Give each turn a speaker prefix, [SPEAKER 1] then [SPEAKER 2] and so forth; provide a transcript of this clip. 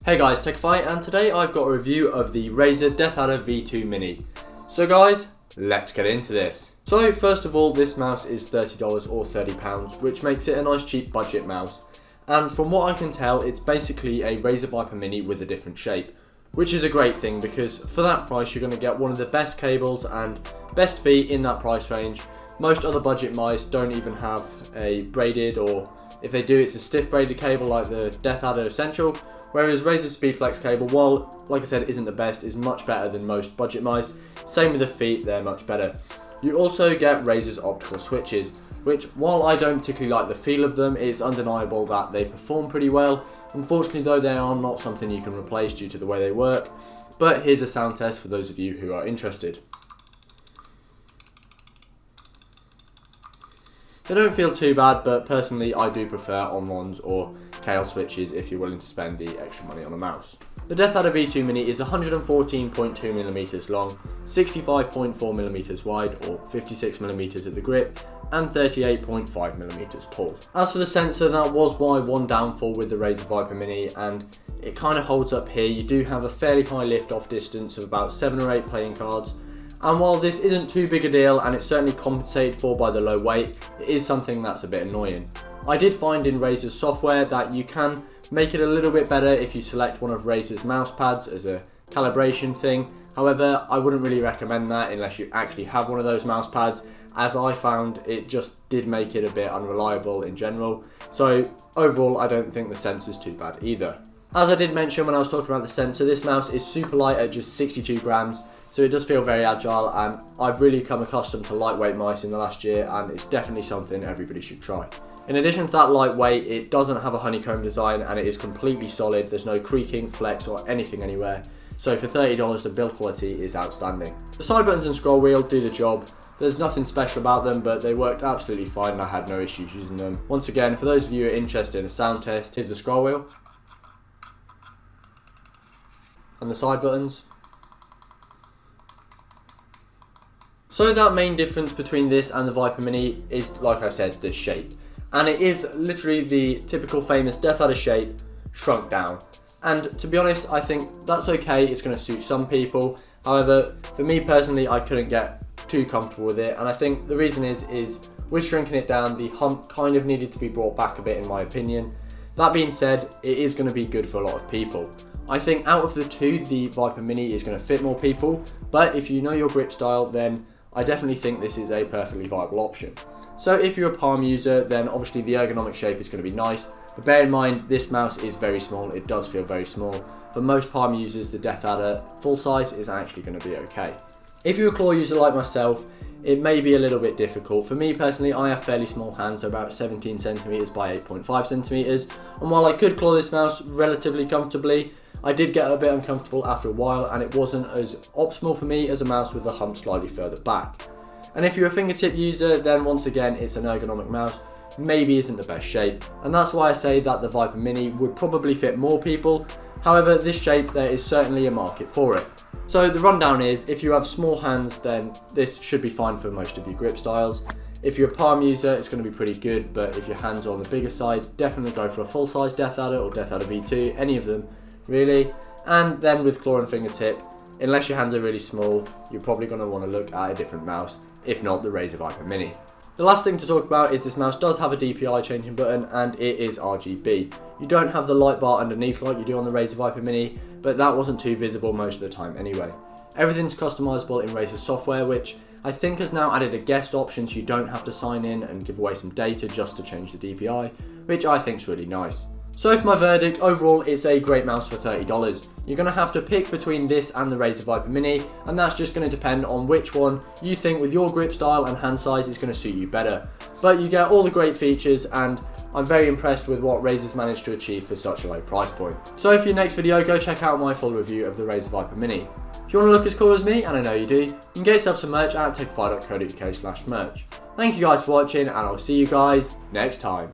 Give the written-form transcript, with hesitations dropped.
[SPEAKER 1] Hey guys, TechFi, and today I've got a review of the Razer DeathAdder V2 Mini. So guys, let's get into this. So first of all, this mouse is $30 or £30, which makes it a nice cheap budget mouse. And from what I can tell, it's basically a Razer Viper Mini with a different shape, which is a great thing because for that price you're going to get one of the best cables and best feet in that price range. Most other budget mice don't even have a braided, or if they do, it's a stiff braided cable like the DeathAdder Essential. Whereas Razer's SpeedFlex cable, while like I said isn't the best, is much better than most budget mice. Same with the feet, they're much better. You also get Razer's optical switches, which while I don't particularly like the feel of them, it's undeniable that they perform pretty well. Unfortunately though, they are not something you can replace due to the way they work. But here's a sound test for those of you who are interested. They don't feel too bad, but personally I do prefer on-ones or KL switches if you're willing to spend the extra money on a mouse. The DeathAdder V2 Mini is 114.2mm long, 65.4mm wide or 56mm at the grip, and 38.5mm tall. As for the sensor, that was my one downfall with the Razer Viper Mini, and it kind of holds up here. You do have a fairly high lift-off distance of about 7 or 8 playing cards. And while this isn't too big a deal and it's certainly compensated for by the low weight, it is something that's a bit annoying. I did find in Razer's software that you can make it a little bit better if you select one of Razer's mouse pads as a calibration thing. However, I wouldn't really recommend that unless you actually have one of those mouse pads, as I found it just did make it a bit unreliable in general. So overall, I don't think the sensor's too bad either. As I did mention when I was talking about the sensor, this mouse is super light at just 62 grams, so it does feel very agile, and I've really come accustomed to lightweight mice in the last year, and it's definitely something everybody should try. In addition to that lightweight, it doesn't have a honeycomb design and it is completely solid. There's no creaking, flex or anything anywhere. So for $30, the build quality is outstanding. The side buttons and scroll wheel do the job. There's nothing special about them, but they worked absolutely fine and I had no issues using them. Once again, for those of you who are interested in a sound test, here's the scroll wheel and the side buttons. So that main difference between this and the Viper Mini is, like I said, the shape. And it is literally the typical famous DeathAdder shape shrunk down. And to be honest, I think that's okay, it's going to suit some people. However, for me personally, I couldn't get too comfortable with it. And I think the reason is with shrinking it down, the hump kind of needed to be brought back a bit in my opinion. That being said, it is going to be good for a lot of people. I think out of the two, the Viper Mini is going to fit more people. But if you know your grip style, then I definitely think this is a perfectly viable option. So if you're a palm user, then obviously the ergonomic shape is going to be nice, but bear in mind this mouse is very small, it does feel very small. For most palm users, the DeathAdder full size is actually going to be okay. If you're a claw user like myself, it may be a little bit difficult. For me personally, I have fairly small hands, so about 17cm by 8.5cm, and while I could claw this mouse relatively comfortably, I did get a bit uncomfortable after a while, and it wasn't as optimal for me as a mouse with the hump slightly further back. And if you're a fingertip user, then once again it's an ergonomic mouse, maybe isn't the best shape, and that's why I say that the Viper Mini would probably fit more people. However, this shape, there is certainly a market for it. So the rundown is, if you have small hands, then this should be fine for most of your grip styles. If you're a palm user, it's going to be pretty good, but if your hands are on the bigger side, definitely go for a full size DeathAdder or DeathAdder V2, any of them really. And then with claw and fingertip, unless your hands are really small, you're probably going to want to look at a different mouse, if not the Razer Viper Mini. The last thing to talk about is this mouse does have a DPI changing button and it is RGB. You don't have the light bar underneath like you do on the Razer Viper Mini, but that wasn't too visible most of the time anyway. Everything's customizable in Razer software, which I think has now added a guest option so you don't have to sign in and give away some data just to change the DPI, which I think is really nice. So for my verdict, overall it's a great mouse for $30. You're going to have to pick between this and the Razer Viper Mini, and that's just going to depend on which one you think with your grip style and hand size is going to suit you better. But you get all the great features, and I'm very impressed with what Razer's managed to achieve for such a low price point. So for your next video, go check out my full review of the Razer Viper Mini. If you want to look as cool as me, and I know you do, you can get yourself some merch at techfi.co.uk/merch. Thank you guys for watching, and I'll see you guys next time.